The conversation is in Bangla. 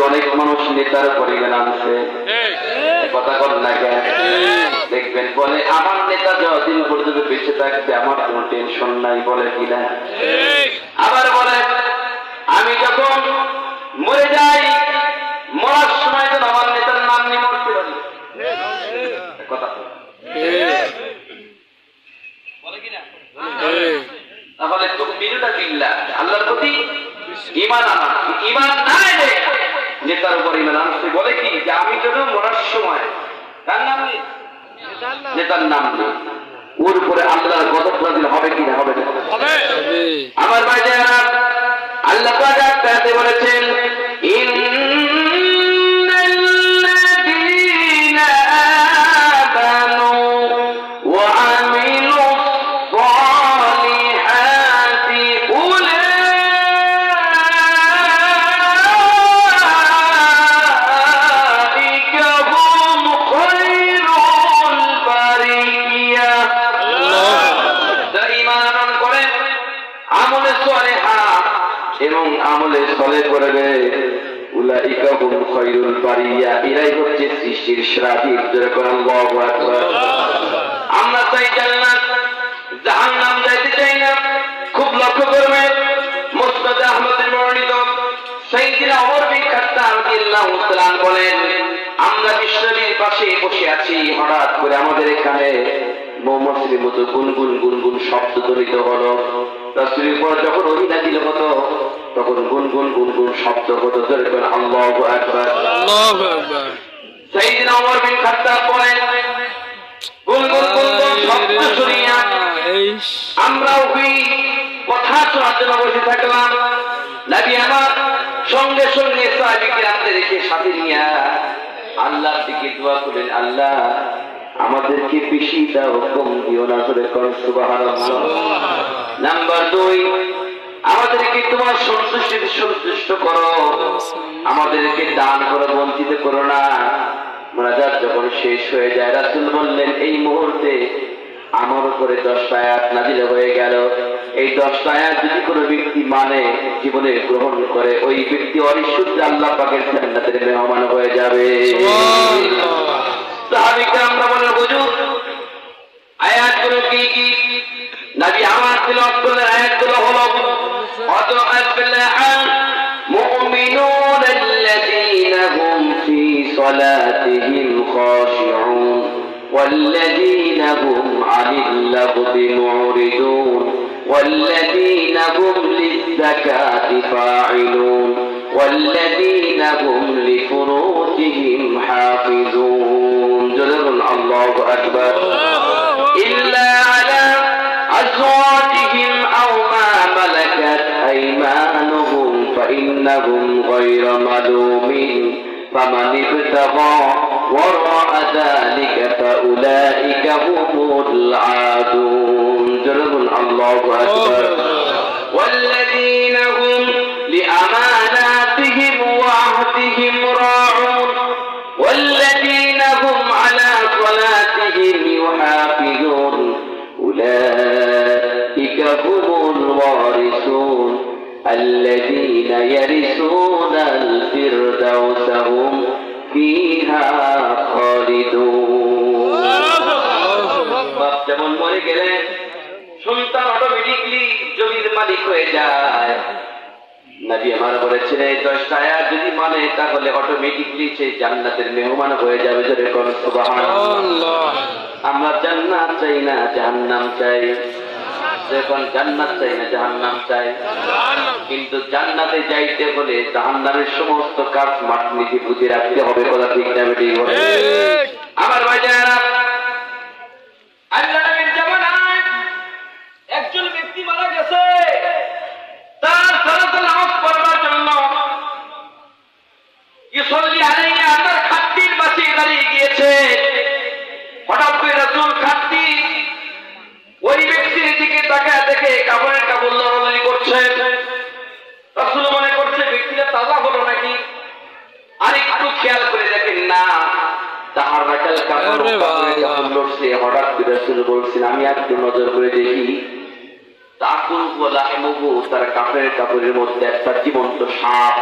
অনেক মানুষ নেতার পরিমাণ আনছে, কথা বল না কেন? দেখবেন বলে আমার নেতা যতদিন পর্যন্ত বেঁচে থাকবে আমার কোনো টেনশন নাই, বলে কিনা? আবার বলে আমি যখন মরে যাই, মরার সময় যেন আমার নেতার নাম নিয়ে মরতে পারি, কথা বলে কিনা? তাহলে তুমি বিরুটা কিনলা আল্লাহর প্রতি ঈমান আনা, ঈমান নাই রে নেতার উপর ঈমান আনতে। বলে কি যে আমি যেন মরার সময় কার নাম নেই, নেতার নাম নেই, ওর উপরে আল্লাহর গজব নাযিল হবে কি না? হবে না? আমার ভাইজানেরা, আল্লাহ পাক আয়াতে বলেছেন এবং আমলে সলে করবে, উলাইকা হুম খায়রুল বারিয়া, এরাই হচ্ছে সৃষ্টির সেরা জীব। যেরকম আল্লাহু আকবার। আমরা চাই জান্নাত, জাহান্নাম যাইতে চাই না। খুব লক্ষ্য করবে, মুসনাদ আহমদের বর্ণিত সাইয়্যিদনা ওমর বিন খাত্তাব রাদিয়াল্লাহু তাআলা বলেন, আমরা বিশ্বনবীর পাশে বসে আছি, হঠাৎ করে আমাদের এখানে মৌমাছির মতো গুনগুন গুনগুন শব্দ ধ্বনিত হলো। রাসূলের পর যখন ওহী নাযিল হতো তখন গুনগুন গুনগুন শব্দ হতো। যেরকম আল্লাহু আকবার, আল্লাহু আকবার। সাইয়্যিদনা ওমর বিন খাত্তাব বলেন, গুনগুন গুনগুন শব্দ শুনিয়া আমরা ওই কথা শোনার জন্য বসে থাকলাম। নবী আমার সঙ্গে সঙ্গে সাহাবীকে রাখতে রেখে সাথে নিয়ে আল্লাহর দিকে দোয়া করেন, আল্লাহ আমাদেরকে বেশি দাও, কম দিও না। করে করেন সুবহানাল্লাহ। নাম্বার 2, আমাদেরকে তোমার সন্তুষ্ট করো, আমাদেরকে দান করো, বঞ্চিত করো না। মুনাজাত যখন শেষ হয়ে যায়, রাসূল বললেন, এই মুহূর্তে আমার উপরে 10টা আয়াত নাযিল হয়ে গেল। এই 10টা আয়াত যদি কোনো ব্যক্তি মানে, জীবনে গ্রহণ করে, ওই ব্যক্তি অনিশ্চিত আল্লাহ পাকের জান্নাতের মেহমান হয়ে যাবে। সাহাবীকে আমরা বলেন, হুজুর আয়াতগুলো কি কি? নবী আমার তিলাওয়াত করলেন, আয়াতগুলো হলো মুমিনুন আল্লাযীনা হুম ফী সালাতিহিম খাশিউন ওয়াল্লাযীনা হুম আনিল লাগবি মুরিদুন ওয়াল্লাযীনা হুম লিয-যাকাতি ফাঈলুন ওয়াল্লাযীনা হুম লিফুরুজিহিম হাফিজুন। জোরে আল্লাহু আকবার। ইল্লা আলা আজওয়াজিহিম আও মা মালাকাত আইমানুহুম ফাইন্নাহুম গায়রা মালুমিন ফামান ইবতাগা ওয়ারা'a যালিকা ফাউলাইকা হুমুল আদুন। জোরে আল্লাহু আকবার। ওয়াল্লাযীনা হুম লিআমানাতিহিম ওয়া আহদিহিম রাউন ওয়াল্লাযীনা হুম আলা সালাতিহিম ইউহাফিজুন উলাইকা হুমুল ওয়ারিসুন আল্লাযীনা ইয়ারিসুনাল ফিরদাউসা হুম ফিহা খালিদুন। বাপ যেমন মরে গেলে সন্তান অটোমেটিকলি জমির মালিক হয়ে যায়। নবী আমার বলেছেন, এই 10টা আয়াত যদি মানে তাহলে অটোমেটিকলি সে জান্নাতের মেহমান হয়ে যাবে। জোরে বলুন সুবহানাল্লাহ। আমরা জান্নাত চাই না, জাহান্নাম চাই। যখন জান্নাত চাই না, জাহান্নাম চাই। কিন্তু জান্নাতে যাইতে হলে জাহান্নামের সমস্ত কাজ মাঠ নীতি বুঝে রাখতে হবে। কথা ঠিক না বেঠিক? আমার ভাইজানেরা, আল্লাহ নবীর জামানায় একজন ব্যক্তি মারা গেছে, তার সালাতুল নামাজ পড়ার জন্য ইসল্লি আলাইহি তার খাটটির পাশে দাঁড়িয়ে গিয়েছে। হঠাৎ করে রাসূল খাটটি ওই ব্যক্তির দিকে তাকায় দেখে কাপড়ের কাপড় লড়ালড়ি করছে। রাসূল মনে করছে ব্যক্তিটা তাজা হলো নাকি। আর একটু খেয়াল করে দেখেন না, তাহার রাখাল কাপড় লড়ছে। হঠাৎ করে রাসূল বলছেন, আমি একটু নজর করে দেখি, তার কাপড়ের মধ্যে একটা জীবন্ত সাপ